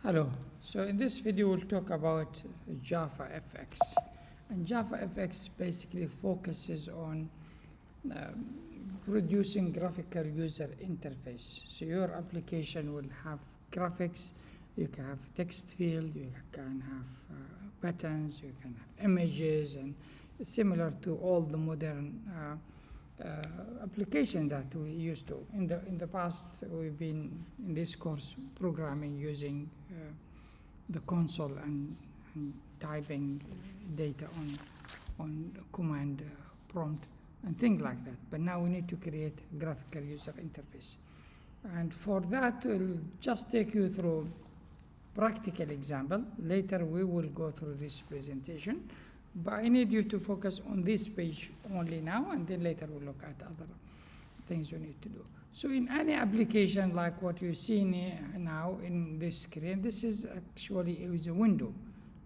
Hello. So in this video we'll talk about JavaFX. And JavaFX basically focuses on producing graphical user interface. So your application will have graphics, you can have text field, you can have buttons, you can have images, and similar to all the modern application that we used to. In the past, we've been in this course programming using the console and typing data on command prompt and things like that. But now we need to create graphical user interface. And for that, we'll just take you through practical example. Later, we will go through this presentation. But I need you to focus on this page only now, and then later we'll look at other things you need to do. So in any application like what you see now in this screen, this is actually a window.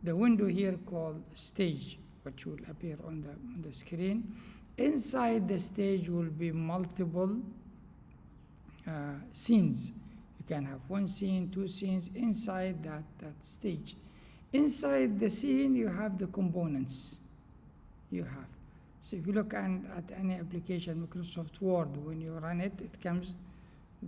The window here called stage, which will appear on the screen. Inside the stage will be multiple scenes. You can have one scene, two scenes inside that stage. Inside the scene, you have the components you have. So if you look at any application, Microsoft Word, when you run it, it comes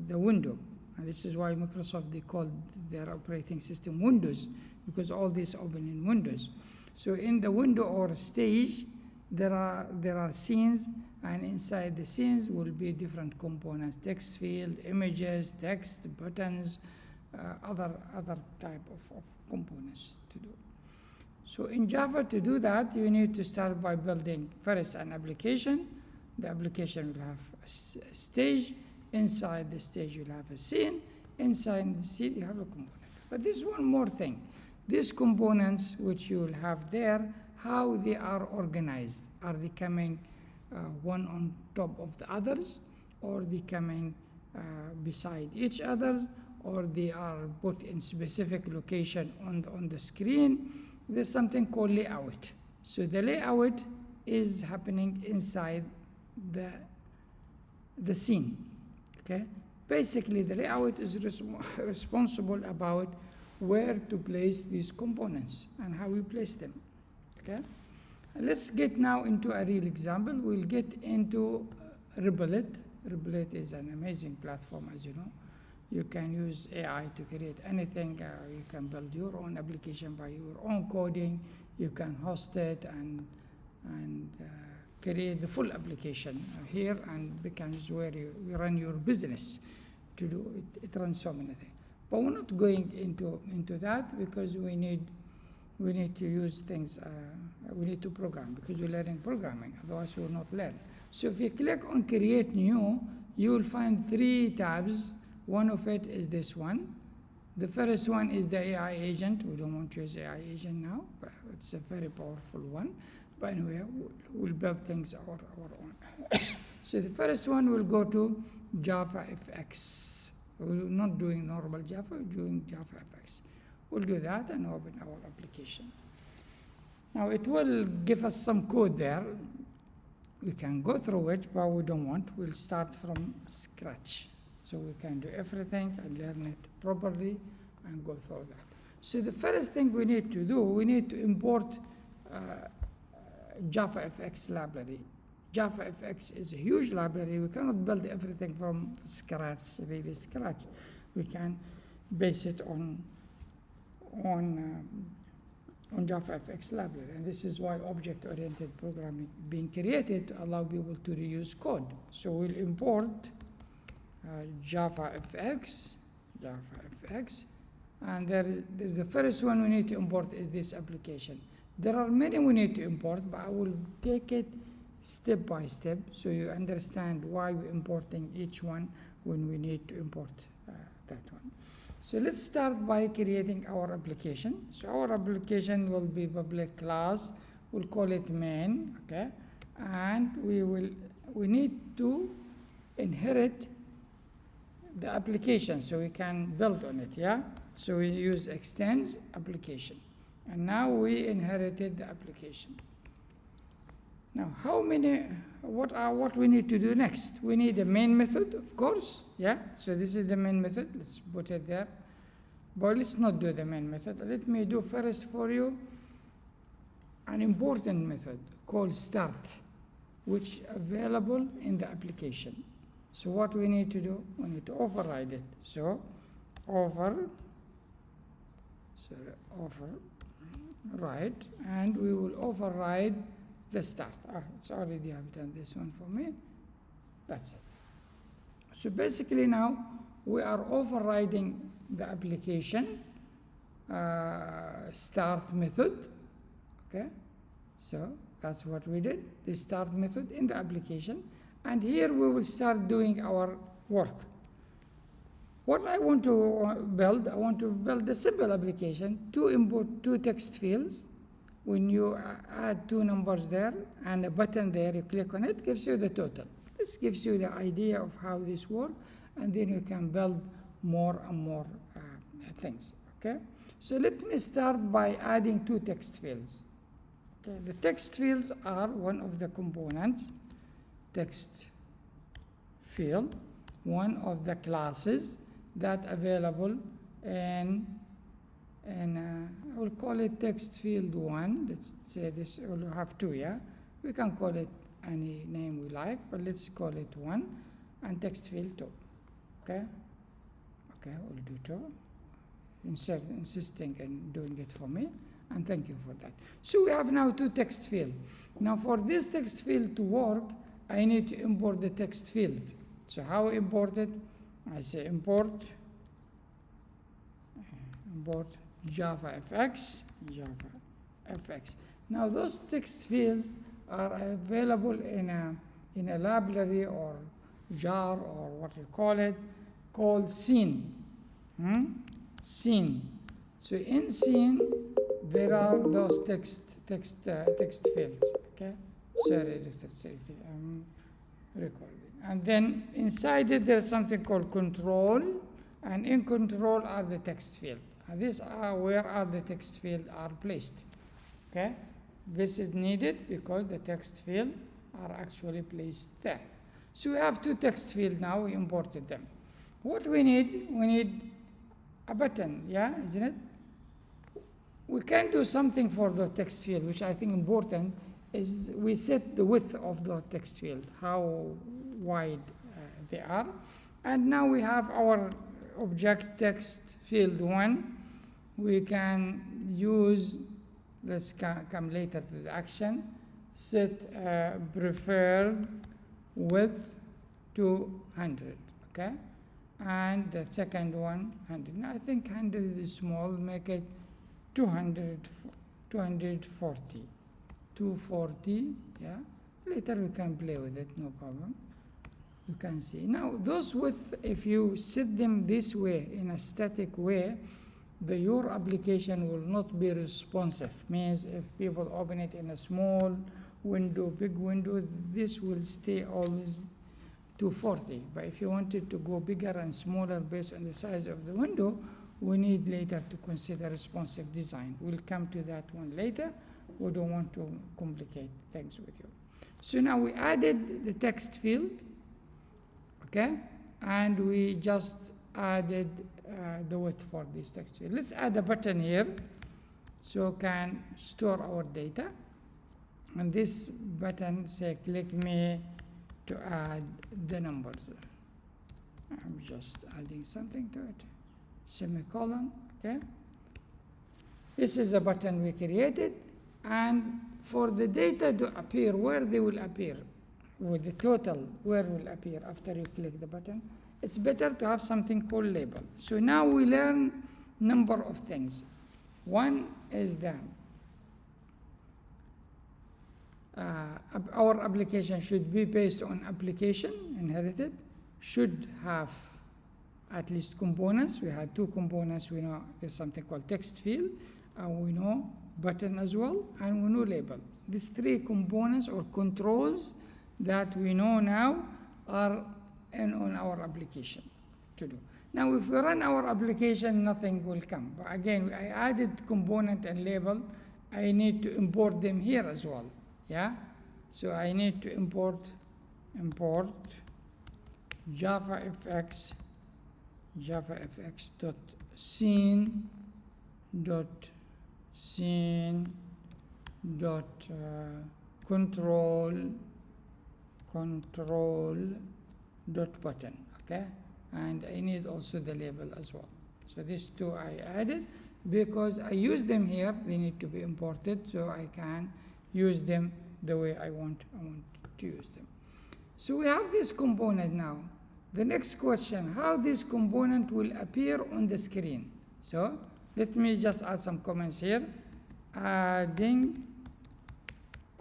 the window. And this is why Microsoft, they call their operating system Windows, because all this open in Windows. So in the window or stage, there are scenes, and inside the scenes will be different components: text field, images, text, buttons, other type of components to do. So in Java, to do that, you need to start by building first an application. The application will have a stage. Inside the stage, you'll have a scene. Inside the scene, you have a component. But there's one more thing. These components which you will have there, how they are organized. Are they coming one on top of the others, or they coming beside each other, or they are put in specific location on the screen? There's something called layout. So the layout is happening inside the scene. Okay. Basically, the layout is responsible about where to place these components and how we place them. Okay. Let's get now into a real example. We'll get into Replit. Replit is an amazing platform, as you know. You can use AI to create anything. You can build your own application by your own coding. You can host it and create the full application here, and becomes where you run your business to do it. It runs so many things. But we're not going into that, because we need to use things. We need to program, because we're learning programming. Otherwise, we will not learn. So if you click on Create New, you will find 3 tabs. One of it is this one. The first one is the AI agent. We don't want to use AI agent now, but it's a very powerful one. But anyway, we'll build things our own. So the first one will go to JavaFX. We're not doing normal Java, we're doing JavaFX. We'll do that and open our application. Now it will give us some code there. We can go through it, but we don't want. We'll start from scratch. So we can do everything and learn it properly and go through that. So the first thing we need to do, we need to import JavaFX library. JavaFX is a huge library. We cannot build everything from scratch, really scratch. We can base it on JavaFX library. And this is why object-oriented programming being created to allow people to reuse code. So we'll import JavaFX, and the first one we need to import is this application. There are many we need to import, but I will take it step by step so you understand why we're importing each one when we need to import that one. So let's start by creating our application. So our application will be public class. We'll call it main, okay? And we need to inherit the application so we can build on it, yeah? So we use extends application. And now we inherited the application. Now, what we need to do next? We need a main method, of course, yeah? So this is the main method. Let's put it there. But let's not do the main method. Let me do first for you an important method called start, which is available in the application. So what we need to do, we need to override it. So override, and we will override the start. It's already have done this one for me. That's it. So basically now we are overriding the application start method. Okay, so that's what we did, the start method in the application, and here we will start doing our work. What I want to build, I want to build a simple application to import two text fields. When you add two numbers there and a button there, you click on it, gives you the total. This gives you the idea of how this works, and then you can build more and more things. Okay, so let me start by adding two text fields. Okay, the text fields are one of the components, text field, one of the classes that available in I will call it text field 1. Let's say this will have 2, yeah? We can call it any name we like, but let's call it 1, and text field 2. Okay? Okay, we'll do 2. Insisting in doing it for me, and thank you for that. So we have now two text fields. Now for this text field to work, I need to import the text field. So how import it? I say import JavaFX. Now those text fields are available in a library or jar or what you call it, called scene. Scene. So in scene there are those text fields. Okay. Sorry, I'm recording. And then inside it there's something called control, and in control are the text field. And these are where are the text field are placed. Okay, this is needed because the text field are actually placed there. So we have two text fields now. We imported them. What we need a button, yeah, isn't it? We can do something for the text field, which I think important is we set the width of the text field, how wide they are. And now we have our object text field 1. We can use, let's come later to the action, set preferred width to 100, okay? And the second one, 100. Now I think 100 is small, make it 240, yeah? Later we can play with it, no problem. You can see. Now those width, if you set them this way, in a static way, your application will not be responsive. Means if people open it in a small window, big window, this will stay always 240. But if you want it to go bigger and smaller based on the size of the window, we need later to consider responsive design. We'll come to that one later. We don't want to complicate things with you. So now we added the text field, okay, and we just added the width for this text field. Let's add a button here so can store our data. And this button say click me to add the numbers. I'm just adding something to it. Semicolon, okay. This is a button we created, and for the data to appear, where they will appear, with the total, where will appear after you click the button, it's better to have something called label. So now we learn number of things. One is that our application should be based on application inherited, should have at least components. We had two components. We know there's something called text field, and we know button as well, and we know label. These three components or controls that we know now are on our application to do. Now if we run our application, nothing will come. But again, I added component and label. I need to import them here as well. Yeah, so I need to import JavaFX dot scene dot control dot button. Okay, and I need also the label as well. So these two I added because I use them here. They need to be imported so I can use them the way I want to use them. So we have this component now. The next question, how this component will appear on the screen. So let me just add some comments here. Adding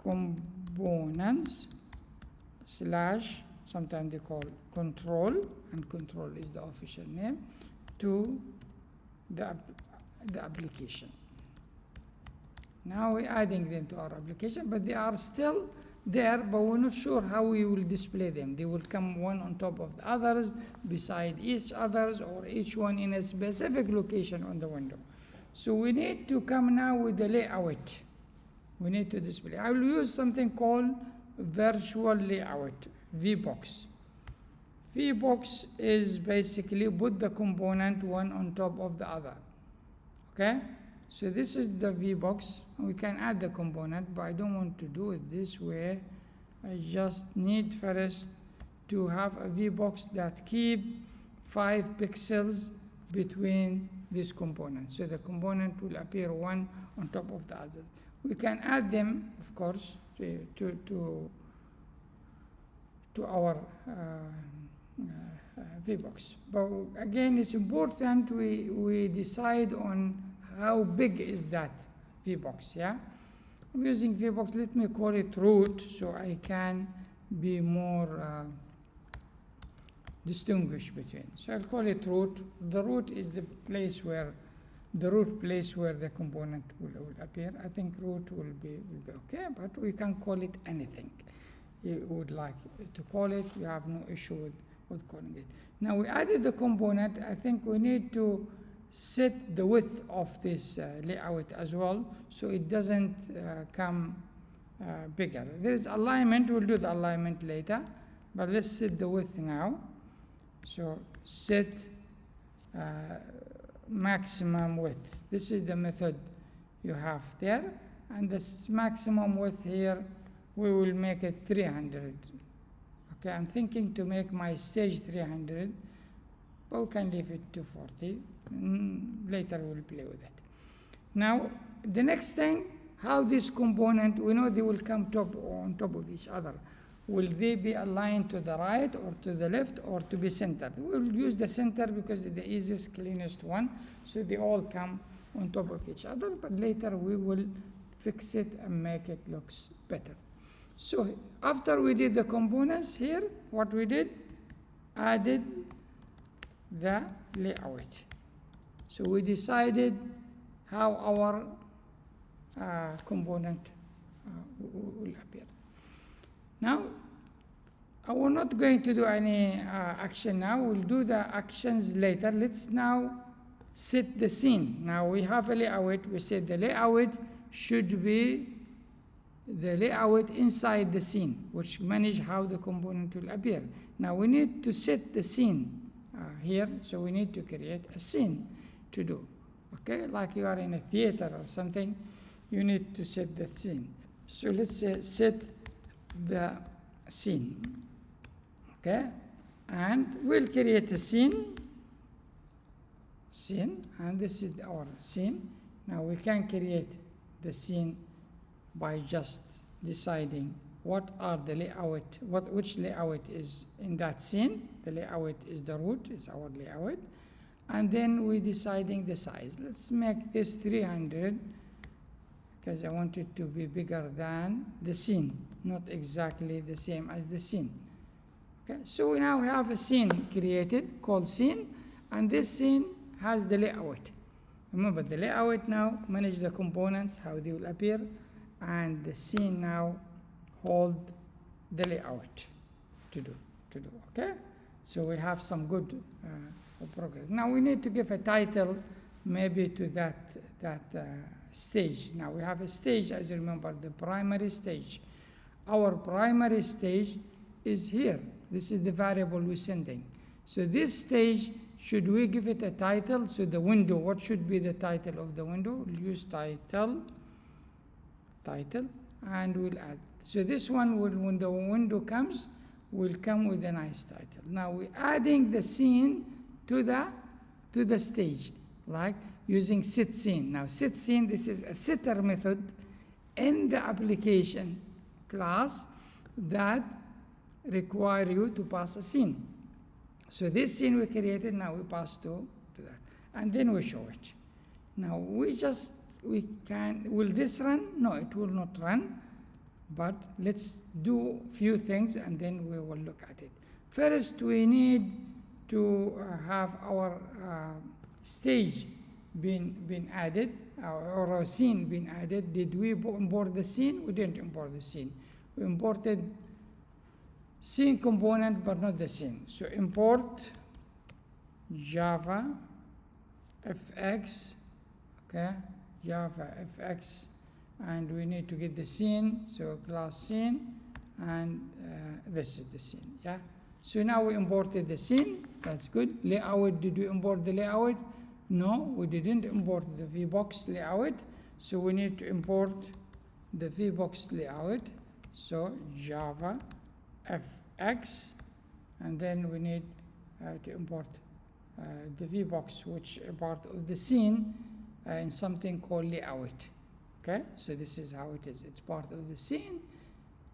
components slash, sometimes they call control, and control is the official name, to the application. Now we're adding them to our application, but they are still there, but we're not sure how we will display them. They will come one on top of the others, beside each others, or each one in a specific location on the window. So we need to come now with the layout. We need to display. I will use something called virtual layout, VBox. VBox is basically put the component one on top of the other. Okay? So this is the VBox. We can add the component, but I don't want to do it this way. I just need first to have a VBox that keep 5 pixels between these components. So the component will appear one on top of the other. We can add them, of course, to our VBox. But again, it's important we decide on how big is that VBox, yeah? I'm using VBox, let me call it root, so I can be more distinguished between. So I'll call it root. The root is the place where the component will appear. I think root will be okay, but we can call it anything you would like to call it. You have no issue with calling it. Now we added the component. I think we need to set the width of this layout as well, so it doesn't come bigger. There is alignment. We'll do the alignment later, but let's set the width now. So set maximum width. This is the method you have there, and this maximum width here we will make it 300. Okay, I'm thinking to make my stage 300, but we can leave it to 40. Later we'll play with it. Now the next thing, how this component, we know they will come on top of each other. Will they be aligned to the right or to the left or to be centered? We'll use the center because it's the easiest, cleanest one, so they all come on top of each other, but later we will fix it and make it looks better. So after we did the components here, what we did, added the layout. So we decided how our component will appear. Now, we're not going to do any action now. We'll do the actions later. Let's now set the scene. Now we have a layout. We said the layout should be the layout inside the scene, which manage how the component will appear. Now we need to set the scene here, so we need to create a scene to do. Okay, like you are in a theater or something, you need to set the scene. So let's say set the scene. Okay, and we'll create a scene, and this is our scene. Now we can create the scene by just deciding what are the layout, which layout is in that scene. The layout is the root, is our layout, and then we deciding the size. Let's make this 300 because I want it to be bigger than the scene, not exactly the same as the scene. Okay, so we now have a scene created called scene, and this scene has the layout. Remember, the layout now manage the components, how they will appear, and the scene now hold the layout to do. Okay, so we have some good progress. Now we need to give a title maybe to that stage. Now we have a stage, as you remember, the primary stage. Our primary stage is here. This is the variable we're sending. So this stage should we give it a title? So the window, what should be the title of the window? We'll use title, and we'll add. So this one, when the window comes, will come with a nice title. Now we're adding the scene to the stage, like using set scene. Now set scene, this is a setter method in the application class that require you to pass a scene. So this scene we created, now we pass to that, and then we show it. Now will this run? No, it will not run, but let's do few things and then we will look at it. First, we need to have our stage been added, or our scene been added. Did we import the scene? We didn't import the scene. We imported scene component but not the scene. So import JavaFX, okay, JavaFX, and we need to get the scene. So class scene, and this is the scene. Yeah. So now we imported the scene. That's good. Layout. Did we import the layout? No, we didn't import the VBox layout. So we need to import the VBox layout. So JavaFX, and then we need to import the VBox, which is part of the scene, in something called layout. Okay, so this is how it is. It's part of the scene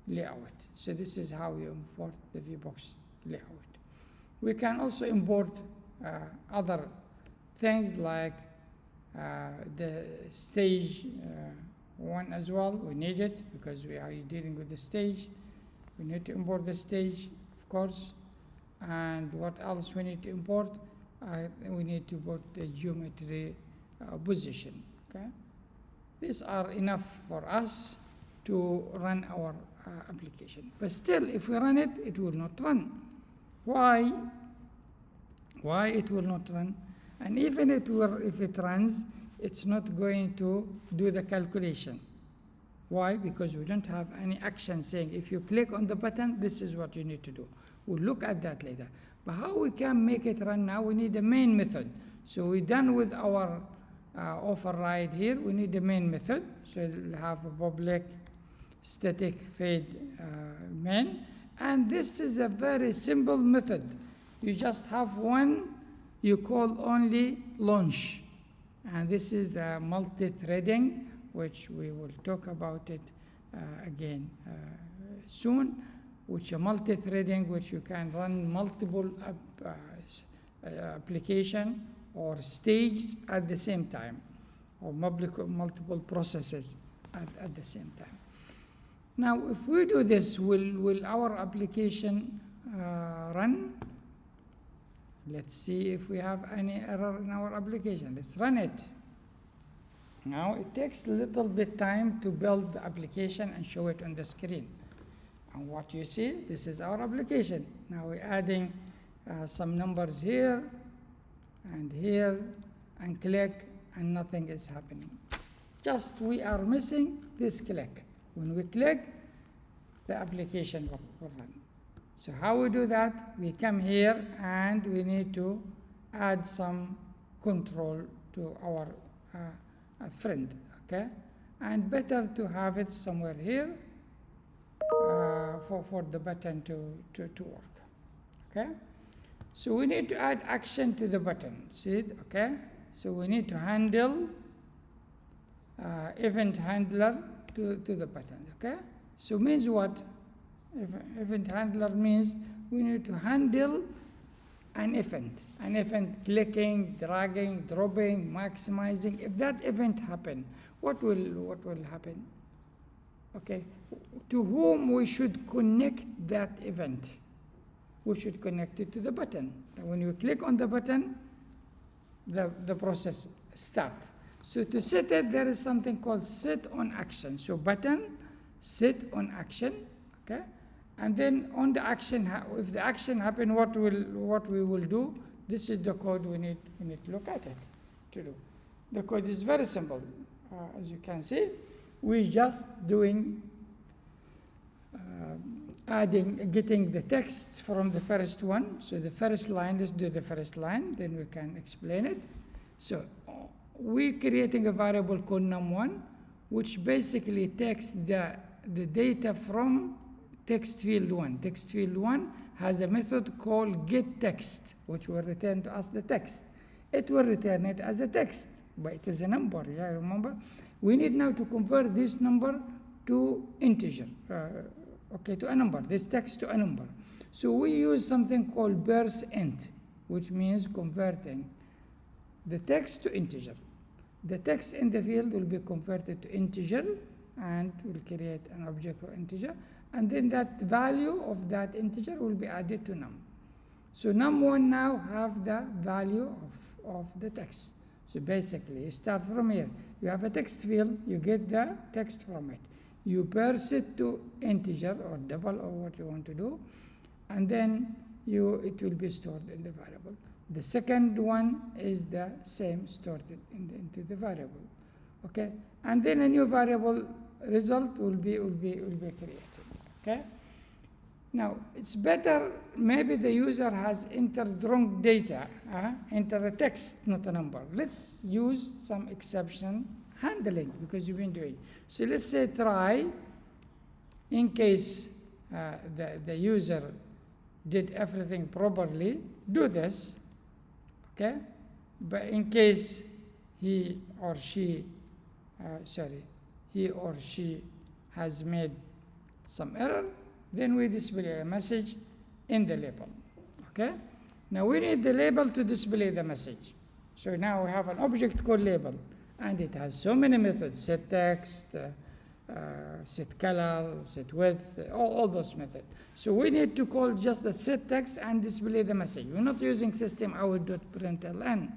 layout. So this is how you import the VBox layout. We can also import other things like the stage one as well. We need it because we are dealing with the stage. We need to import the stage, of course. And what else we need to import? We need to import the geometry position. Okay, these are enough for us to run our application. But still, if we run it, it will not run. Why? Why it will not run? And even if it runs, it's not going to do the calculation. Why? Because we don't have any action saying if you click on the button, this is what you need to do. We'll look at that later. But how we can make it run now? We need a main method. So we're done with our override here. We need the main method. So it'll have a public static fade main. And this is a very simple method. You just have one you call only launch. And this is the multi-threading, which we will talk about it again soon, which a multi-threading, which you can run multiple application or stages at the same time, or multiple processes at the same time. Now, if we do this, will our application run? Let's see if we have any error in our application. Let's run it. Now, it takes a little bit time to build the application and show it on the screen. And what you see, this is our application. Now, we're adding some numbers here, and click, and nothing is happening. Just we are missing this click. When we click, the application will run. So how we do that? We come here and we need to add some control to our friend, okay? And better to have it somewhere here for the button to work, okay? So we need to add action to the button, see it, okay? So we need to handle event handler to the button, okay? So means what? Event handler means we need to handle an event clicking, dragging, dropping, maximizing. If that event happen, what will happen? Okay, to whom we should connect that event? We should connect it to the button. And when you click on the button, the process starts. So to set it, there is something called set on action. So button, set on action, okay? And then on the action, if the action happen, what we will do? This is the code we need to look at it to do. The code is very simple, as you can see. We're just doing getting the text from the first one. So the first line, let's do the first line, then we can explain it. So we're creating a variable called num1, which basically takes the data from text field 1. Text field 1 has a method called getText, which will return to us the text. It will return it as a text, but it is a number, yeah, remember? We need now to convert this number to integer, to a number, this text to a number. So we use something called parseInt, which means converting the text to integer. The text in the field will be converted to integer, and we'll create an object for integer, and then that value of that integer will be added to num. So num1 now have the value of the text. So basically, you start from here. You have a text field, you get the text from it. You parse it to integer or double or what you want to do, and then it will be stored in the variable. The second one is the same, stored into the variable. Okay, and then a new variable result will be created. Okay. Now it's better. Maybe the user has entered wrong data. Enter a text, not a number. Let's use some exception handling because you've been doing. So let's say try, in case the user did everything properly, do this. Okay, but in case he or she has made some error, then we display a message in the label. Okay, now we need the label to display the message. So now we have an object called label, and it has so many methods: set text, set color, set width, all those methods. So we need to call just the set text and display the message. We're not using system out.println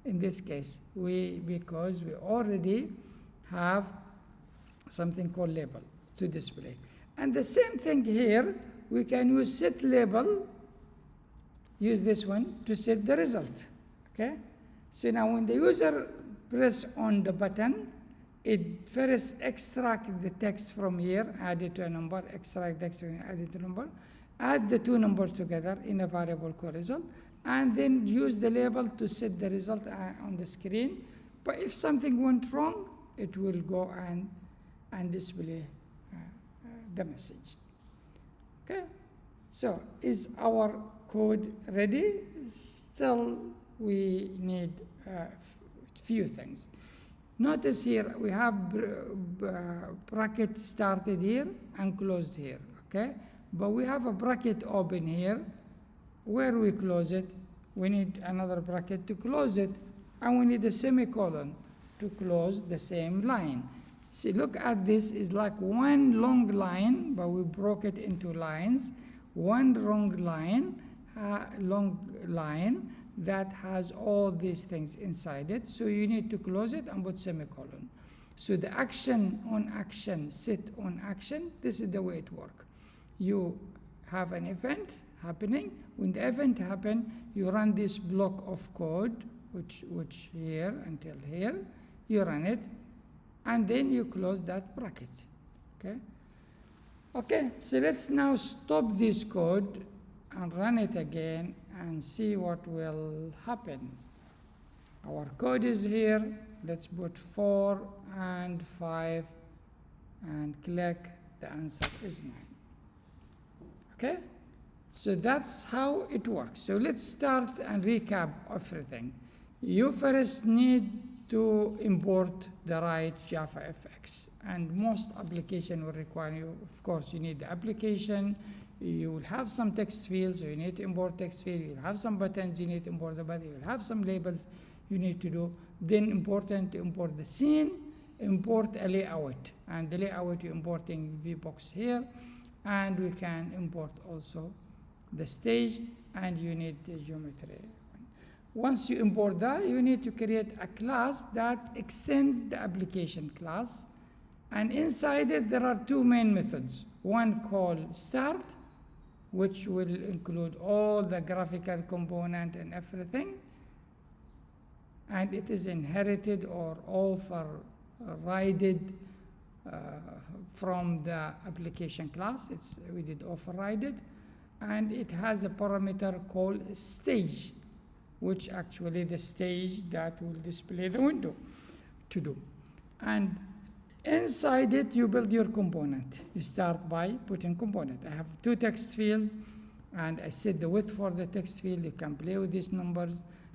in this case, because we already have something called label to display. And the same thing here, we can use set label, use this one to set the result. Okay? So now when the user press on the button, it first extract the text from here, add it to a number, extract the text, add it to a number, add the two numbers together in a variable called result, and then use the label to set the result on the screen. But if something went wrong, it will go and display the message. Okay, so is our code ready? Still, we need a few things. Notice here we have bracket started here and closed here, okay? But we have a bracket open here. Where we close it, we need another bracket to close it, and we need a semicolon to close the same line. See, look at this, is like one long line, but we broke it into lines. One long line that has all these things inside it. So you need to close it and put semicolon. So the action on action, set on action, this is the way it works. You have an event happening. When the event happens, you run this block of code, which here until here, you run it, and then you close that bracket. Okay? Okay, so let's now stop this code and run it again and see what will happen. Our code is here. Let's put 4 and 5 and click. The answer is 9. Okay? So that's how it works. So let's start and recap everything. You first need to import the right JavaFX, and most application will require you, of course, you need the application. You will have some text fields, so you need to import text field. You'll have some buttons, you need to import the button. You'll have some labels you need to do. Then important to import the scene, import a layout, and the layout you're importing VBox here, and we can import also the stage, and you need the geometry. Once you import that, you need to create a class that extends the application class, and inside it there are two main methods. One called start, which will include all the graphical component and everything, and it is inherited or overridden from the application class. We did override it, and it has a parameter called stage, which actually the stage that will display the window to do. And inside it, you build your component. You start by putting component. I have two text fields, and I set the width for the text field. You can play with these numbers.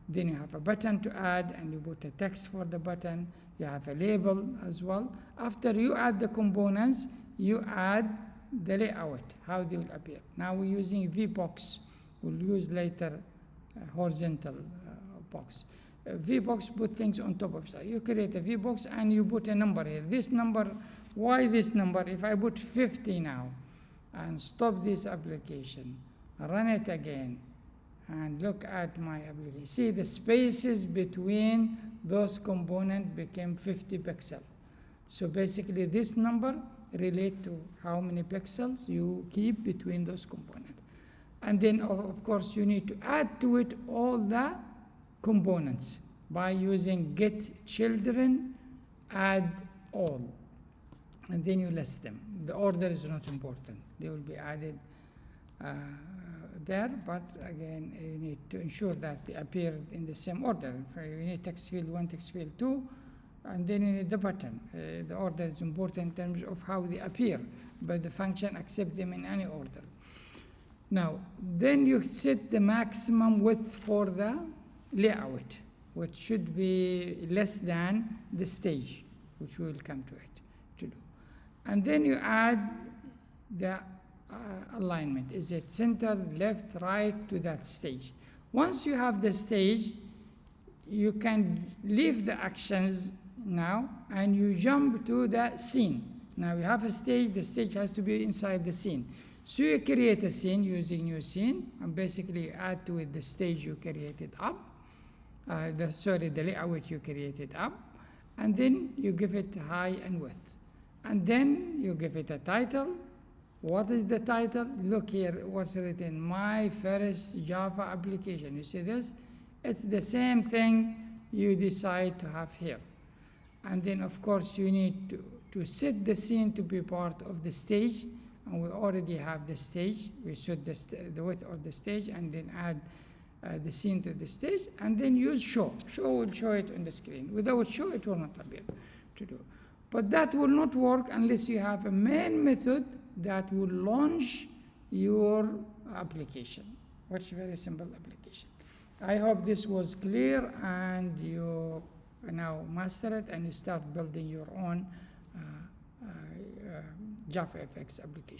Then you have a button to add, and you put a text for the button. You have a label as well. After you add the components, you add the layout, how they will appear. Now we're using VBox. We'll use later horizontal box. VBox put things on top of it. You create a VBox and you put a number here. This number, why this number? If I put 50 now and stop this application, run it again, and look at my application. See, the spaces between those components became 50 pixels. So basically this number relates to how many pixels you keep between those components. And then of course you need to add to it all the components by using get children add all, and then you list them. The order is not important. They will be added there, but again you need to ensure that they appear in the same order. You need text field 1, text field 2, and then you need the button. The order is important in terms of how they appear, but the function accepts them in any order. Now then you set the maximum width for the layout, which should be less than the stage, which we will come to it to do. And then you add the alignment. Is it center, left, right to that stage? Once you have the stage, you can leave the actions now and you jump to the scene. Now you have a stage, the stage has to be inside the scene. So you create a scene using new scene, and basically you add to it the stage you created up, the layout you created up, and then you give it height and width. And then you give it a title. What is the title? Look here, what's written, my first Java application. You see this? It's the same thing you decide to have here. And then of course you need to set the scene to be part of the stage, and we already have the stage. We set the width of the stage and then add the scene to the stage, and then use show. Show will show it on the screen. Without show, it will not appear to do. But that will not work unless you have a main method that will launch your application, which is a very simple application. I hope this was clear and you now master it and you start building your own JavaFX application.